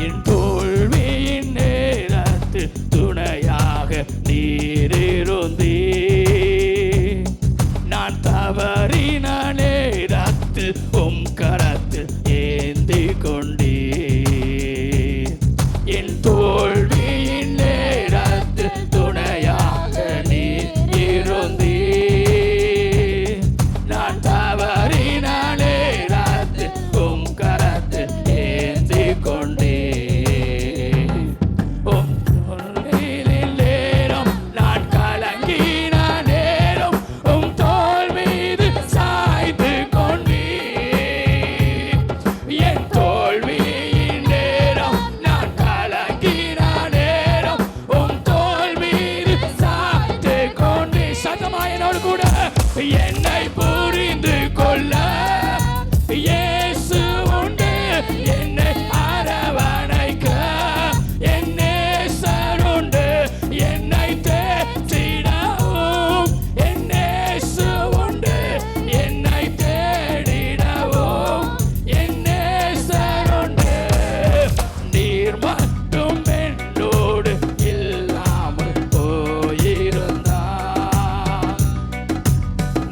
என் தோல்வியின் நேரத்தில் துணையாக நீரிருந்தீ. நான் தவறின நேரத்தில் உம் கரத்தில் ஏந்தி கொண்டீ. என் தோல்வியின் நேரத்தில் துணையாக நீரிருந்தீ. நான் தவறின நேரத்தில் உம் கரத்தில் ஏந்தி கொண்டீ. உம் தோள்களில் நேரம் நான் கலங்கின நேரம் உம் தோள் மீது சாய்ந்து கொண்டீ. என் தோல்வியின் நேரம் நான் கலங்கின நேரம் உம் தோள் மீது சாய்ந்து கொண்டீ. சத்தமாய் என்னோடு கூட என்னை புரிந்து கொள்ள இயேசு உண்டு. என்னை அரவணைக்க என் நேசர் உண்டு. என்னை தேற்றிடவும் என் நேசு உண்டு. என்னை தேடிடவும் என் நேசர் உண்டு. நீர் மட்டும் என்னோடு இல்லாமல் போயிருந்தார்.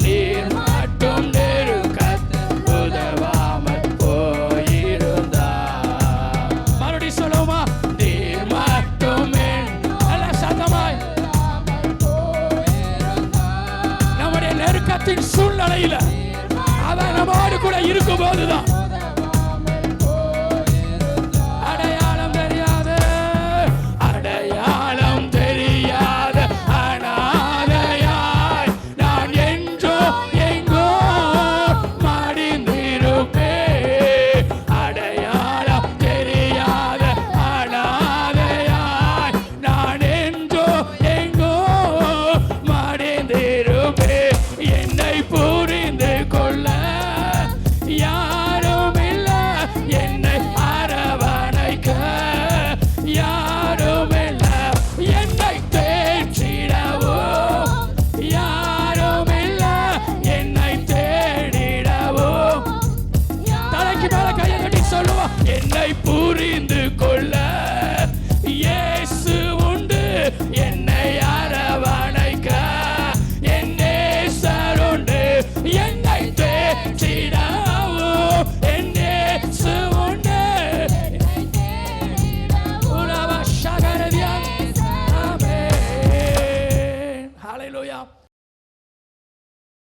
நீர் மட்டும் நெருக்கத்தில் உதவாமல் போயிருந்தார். மறுபடியும் சொல்லுமா? நீர் மட்டும் நல்ல சத்தமாய் நம்முடைய நெருக்கத்தின் சூழ்நிலையில அவர் நம்மோடு கூட இருக்கும் போதுதான் அடையாளம் தெரியாத அடையாளம் தெரியாத அனாதையாய் நான் என்றோ எங்கோ மடிந்திருப்பேன். அடையாளம் தெரியாத அனாதையாய் நான் என்றோ எங்கோ மடிந்திருப்பேன். என்னை புரிந்து கொள்ள யாரும் இல்ல. என்னை அரவணைக்க யாரும் இல்ல. என்னை தேற்றிடவும் யாரும் இல்ல. என்னை தேடிடவும் தலைக்கு மேல கையை கட்டி சொல்லுவோம். என்னை புரிந்து கொள்ள இயேசு உண்டு. என்னை அரவணைக்க என் நேசர் உண்டு. என்னை தேற்றிடவும் என் நேசு உண்டு. உலவ சகரதியா. ஆமென். ஹalleluya.